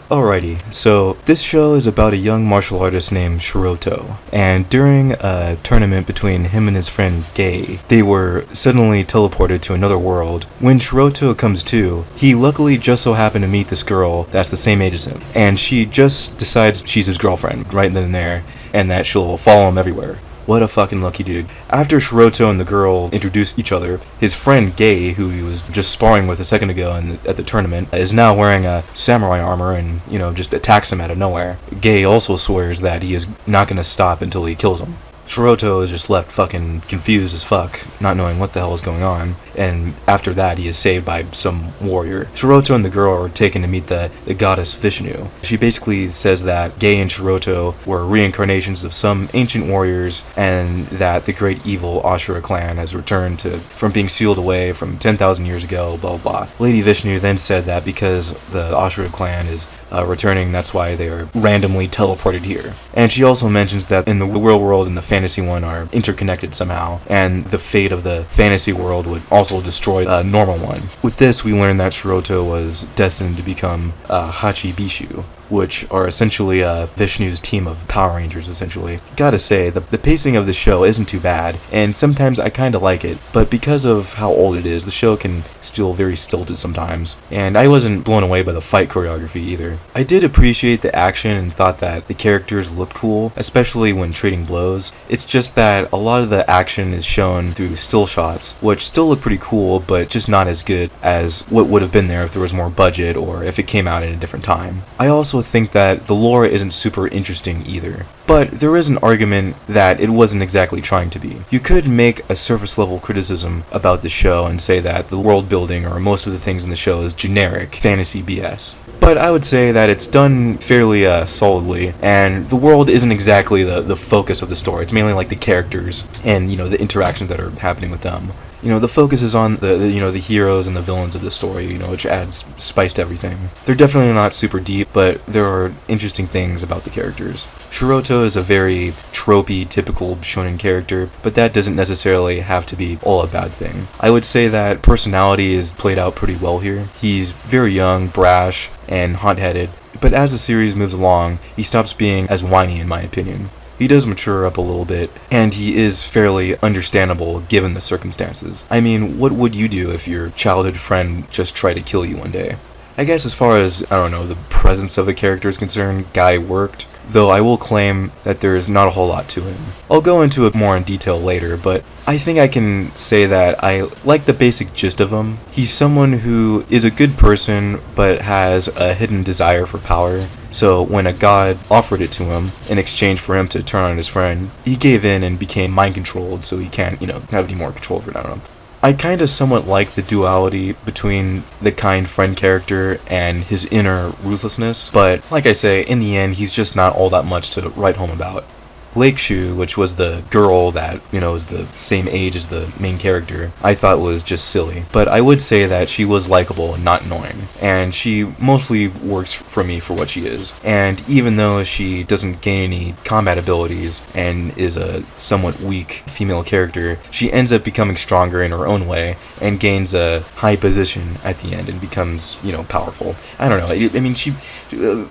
Alrighty, so this show is about a young martial artist named Shurato, and during a tournament between him and his friend Gay, they were suddenly teleported to another world. When Shurato comes to, he luckily just so happened to meet this girl that's the same age as him, and she just decides she's his girlfriend right then and there, and that she'll follow him everywhere. What a fucking lucky dude. After Shurato and the girl introduced each other, his friend Gay, who he was just sparring with a second ago at the tournament, is now wearing a samurai armor and, just attacks him out of nowhere. Gay also swears that he is not going to stop until he kills him. Shurato is just left fucking confused as fuck, not knowing what the hell is going on, and after that he is saved by some warrior. Shurato and the girl are taken to meet the goddess Vishnu. She basically says that Gay and Shurato were reincarnations of some ancient warriors, and that the great evil Ashura clan has returned from being sealed away from 10,000 years ago, blah blah blah. Lady Vishnu then said that because the Ashura clan is returning, that's why they are randomly teleported here. And she also mentions that in the real world and the fantasy one are interconnected somehow, and the fate of the fantasy world would also destroy the normal one. With this, we learn that Shurato was destined to become Hachibishu, which are essentially Vishnu's team of Power Rangers, essentially. Gotta say, the pacing of the show isn't too bad, and sometimes I kinda like it, but because of how old it is, the show can feel very stilted sometimes, and I wasn't blown away by the fight choreography either. I did appreciate the action and thought that the characters looked cool, especially when trading blows. It's just that a lot of the action is shown through still shots, which still look pretty cool, but just not as good as what would have been there if there was more budget or if it came out in a different time. I also think that the lore isn't super interesting either, but there is an argument that it wasn't exactly trying to be. You could make a surface level criticism about the show and say that the world building or most of the things in the show is generic fantasy BS. But I would say that it's done fairly solidly, and the world isn't exactly the focus of the story. It's mainly like the characters and the interactions that are happening with them. The focus is on the heroes and the villains of the story, which adds spice to everything. They're definitely not super deep, but there are interesting things about the characters. Shurato is a very tropey, typical shonen character, but that doesn't necessarily have to be all a bad thing. I would say that personality is played out pretty well here. He's very young, brash, and hot-headed, but as the series moves along, he stops being as whiny in my opinion. He does mature up a little bit, and he is fairly understandable given the circumstances. I mean, what would you do if your childhood friend just tried to kill you one day? I guess as far as, the presence of a character is concerned, Guy worked, though I will claim that there is not a whole lot to him. I'll go into it more in detail later, but I think I can say that I like the basic gist of him. He's someone who is a good person, but has a hidden desire for power. So when a god offered it to him in exchange for him to turn on his friend, he gave in and became mind controlled, so he can't, have any more control over it. I don't know. I kind of somewhat like the duality between the kind friend character and his inner ruthlessness, but like I say, in the end, he's just not all that much to write home about. Lakeshu, which was the girl that, is the same age as the main character, I thought was just silly. But I would say that she was likable and not annoying, and she mostly works for me for what she is. And even though she doesn't gain any combat abilities and is a somewhat weak female character, she ends up becoming stronger in her own way and gains a high position at the end and becomes, powerful. I don't know. I mean, she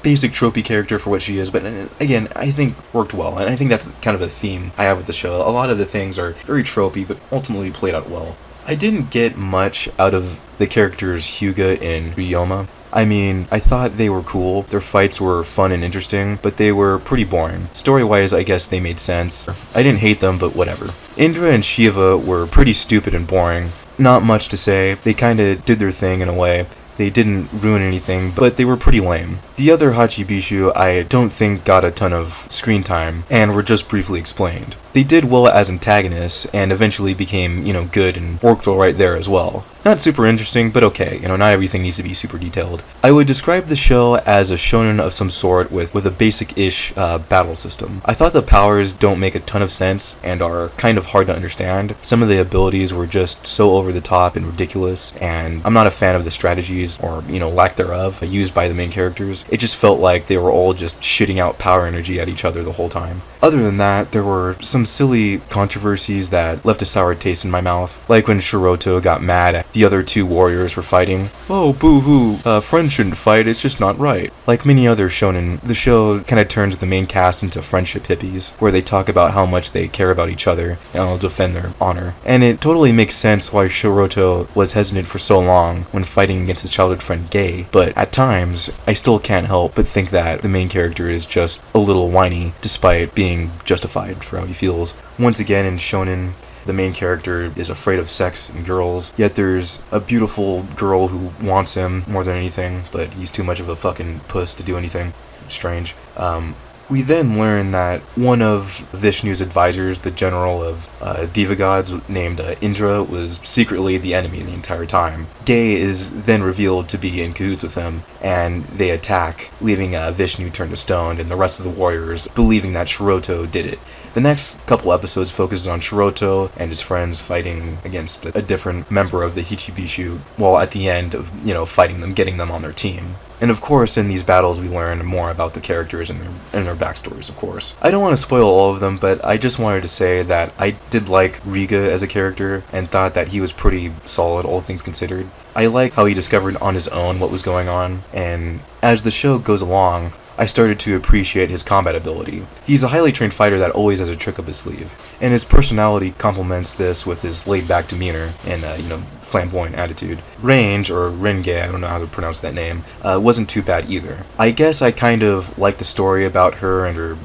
basic tropey character for what she is, but again, I think worked well, and I think that's kind of a theme I have with the show. A lot of the things are very tropey, but ultimately played out well. I didn't get much out of the characters Hyuga and Ryoma. I mean, I thought they were cool, their fights were fun and interesting, but they were pretty boring. Story-wise, I guess they made sense. I didn't hate them, but whatever. Indra and Shiva were pretty stupid and boring. Not much to say, they kinda did their thing in a way. They didn't ruin anything, but they were pretty lame. The other Hachibishu I don't think got a ton of screen time, and were just briefly explained. They did well as antagonists, and eventually became, good and worked alright there as well. Not super interesting, but okay, not everything needs to be super detailed. I would describe the show as a shonen of some sort with a basic-ish battle system. I thought the powers don't make a ton of sense, and are kind of hard to understand. Some of the abilities were just so over the top and ridiculous, and I'm not a fan of the strategies, or, lack thereof, used by the main characters. It just felt like they were all just shitting out power energy at each other the whole time. Other than that, there were some silly controversies that left a sour taste in my mouth, like when Shurato got mad the other two warriors were fighting. Oh, boo-hoo, friends shouldn't fight, it's just not right. Like many other shonen, the show kind of turns the main cast into friendship hippies, where they talk about how much they care about each other and will defend their honor. And it totally makes sense why Shurato was hesitant for so long when fighting against his childhood friend Gay, but at times, I still can't help but think that the main character is just a little whiny, despite being justified for how he feels. Once again, in shonen, the main character is afraid of sex and girls, yet there's a beautiful girl who wants him more than anything, but he's too much of a fucking puss to do anything. Strange. We then learn that one of Vishnu's advisors, the general of Diva gods named Indra, was secretly the enemy the entire time. Gay is then revealed to be in cahoots with him, and they attack, leaving Vishnu turned to stone and the rest of the warriors believing that Shurato did it. The next couple episodes focuses on Shurato and his friends fighting against a different member of the Hichibishu, while at the end of, fighting them, getting them on their team. And of course, in these battles, we learn more about the characters and their backstories, of course. I don't want to spoil all of them, but I just wanted to say that I did like Riga as a character and thought that he was pretty solid, all things considered. I like how he discovered on his own what was going on, and as the show goes along, I started to appreciate his combat ability. He's a highly trained fighter that always has a trick up his sleeve, and his personality complements this with his laid-back demeanor and, flamboyant attitude. Range, or Renge, I don't know how to pronounce that name, wasn't too bad either. I guess I kind of like the story about her and her,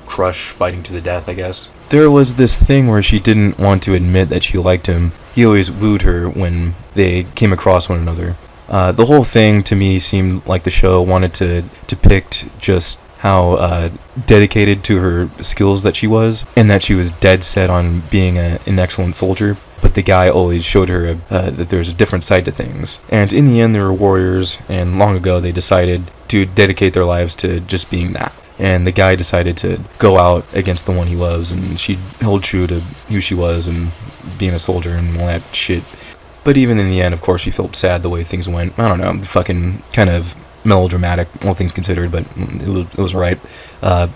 crush fighting to the death, I guess. There was this thing where she didn't want to admit that she liked him. He always wooed her when they came across one another. The whole thing to me seemed like the show wanted to depict just how dedicated to her skills that she was, and that she was dead set on being an excellent soldier. But the guy always showed her that there's a different side to things. And in the end, they were warriors, and long ago they decided to dedicate their lives to just being that. And the guy decided to go out against the one he loves, and she held true to who she was and being a soldier and all that shit. But even in the end, of course, she felt sad the way things went. I don't know, fucking kind of melodramatic, all things considered, but it was alright.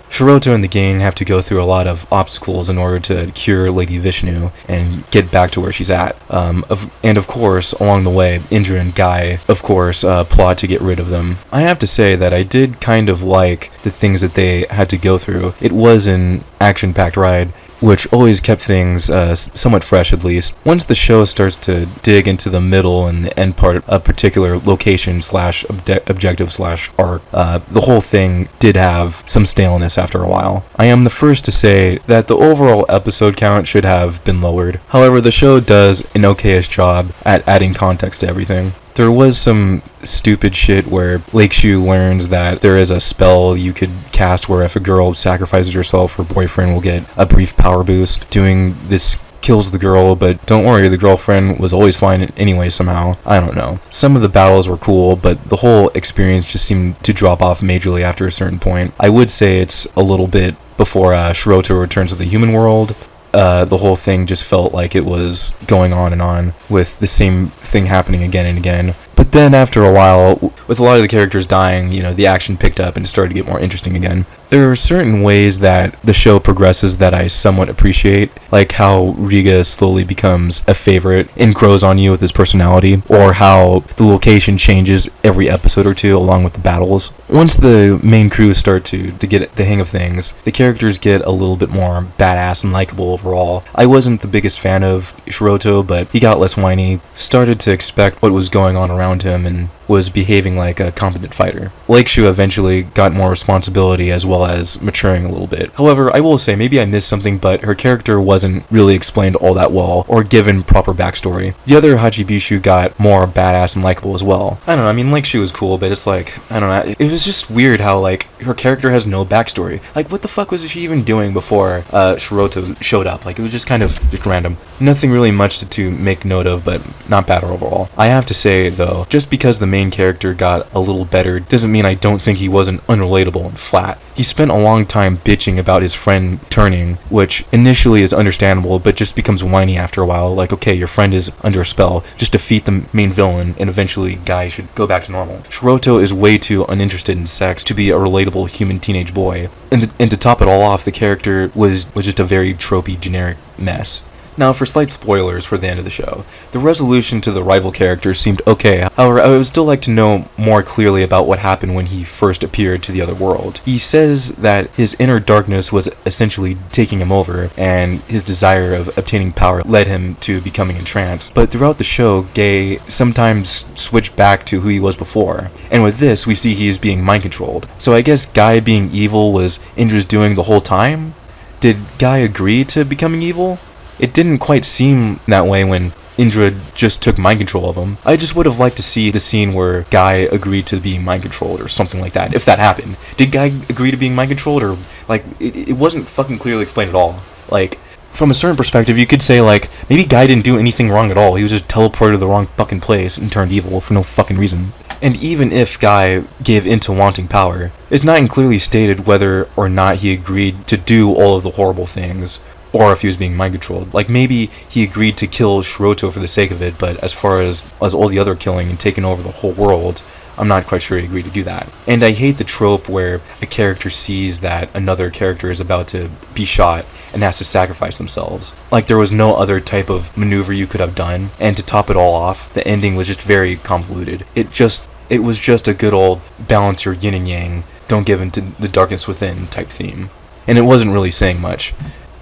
Shurato and the gang have to go through a lot of obstacles in order to cure Lady Vishnu and get back to where she's at. And of course, along the way, Indra and Guy, of course, plot to get rid of them. I have to say that I did kind of like the things that they had to go through. It was an action-packed ride, which always kept things somewhat fresh, at least. Once the show starts to dig into the middle and the end part of a particular location slash objective slash arc, the whole thing did have some staleness after a while. I am the first to say that the overall episode count should have been lowered. However, the show does an okayish job at adding context to everything. There was some stupid shit where Lakeshu learns that there is a spell you could cast where if a girl sacrifices herself, her boyfriend will get a brief power boost. Doing this kills the girl, but don't worry, the girlfriend was always fine anyway somehow. I don't know. Some of the battles were cool, but the whole experience just seemed to drop off majorly after a certain point. I would say it's a little bit before Shurato returns to the human world. The whole thing just felt like it was going on and on with the same thing happening again and again. But then after a while, with a lot of the characters dying, the action picked up and it started to get more interesting again. There are certain ways that the show progresses that I somewhat appreciate, like how Riga slowly becomes a favorite and grows on you with his personality, or how the location changes every episode or two along with the battles. Once the main crew start to get the hang of things, the characters get a little bit more badass and likable overall. I wasn't the biggest fan of Shurato, but he got less whiny, started to expect what was going on around him, and was behaving like a competent fighter. Lakeshu eventually got more responsibility as well as maturing a little bit. However, I will say maybe I missed something, but her character wasn't really explained all that well or given proper backstory. The other Hachibishu got more badass and likable as well. I don't know, I mean Lakeshu was cool, but it's like, I don't know, it was just weird how like her character has no backstory. Like what the fuck was she even doing before Shurato showed up? Like it was just kind of just random. Nothing really much to make note of, but not bad overall. I have to say though, just because the main character got a little better doesn't mean I don't think he wasn't unrelatable and flat. He spent a long time bitching about his friend turning, which initially is understandable, but just becomes whiny after a while. Like, okay, your friend is under a spell, just defeat the main villain, and eventually Guy should go back to normal. Shurato is way too uninterested in sex to be a relatable human teenage boy. And to top it all off, the character was just a very tropey, generic mess. Now, for slight spoilers for the end of the show, the resolution to the rival character seemed okay. However, I would still like to know more clearly about what happened when he first appeared to the other world. He says that his inner darkness was essentially taking him over, and his desire of obtaining power led him to becoming entranced. But throughout the show, Gay sometimes switched back to who he was before. And with this, we see he is being mind-controlled. So I guess Guy being evil was Indra's doing the whole time? Did Guy agree to becoming evil? It didn't quite seem that way when Indra just took mind control of him. I just would have liked to see the scene where Guy agreed to being mind controlled or something like that, if that happened. Did Guy agree to being mind controlled, or, like, it wasn't fucking clearly explained at all. Like, from a certain perspective, you could say, like, maybe Guy didn't do anything wrong at all. He was just teleported to the wrong fucking place and turned evil for no fucking reason. And even if Guy gave in to wanting power, it's not clearly stated whether or not he agreed to do all of the horrible things, or if he was being mind-controlled. Like, maybe he agreed to kill Shurato for the sake of it, but as far as all the other killing and taking over the whole world, I'm not quite sure he agreed to do that. And I hate the trope where a character sees that another character is about to be shot and has to sacrifice themselves. Like, there was no other type of maneuver you could have done, and to top it all off, the ending was just very convoluted. It was just a good old balance your yin and yang, don't give in to the darkness within type theme. And it wasn't really saying much.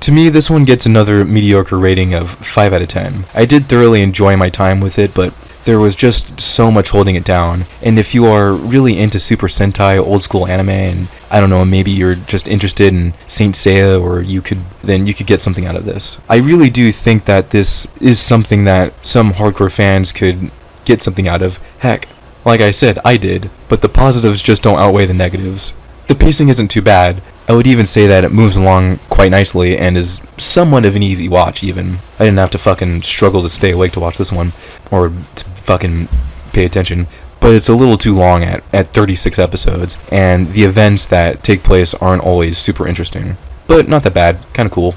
To me, this one gets another mediocre rating of 5 out of 10. I did thoroughly enjoy my time with it, but there was just so much holding it down. And if you are really into Super Sentai, old school anime, and I don't know, maybe you're just interested in Saint Seiya, or then you could get something out of this. I really do think that this is something that some hardcore fans could get something out of. Heck, like I said, I did, but the positives just don't outweigh the negatives. The pacing isn't too bad. I would even say that it moves along quite nicely and is somewhat of an easy watch even. I didn't have to fucking struggle to stay awake to watch this one, or to fucking pay attention. But it's a little too long at 36 episodes, and the events that take place aren't always super interesting. But not that bad, kinda cool.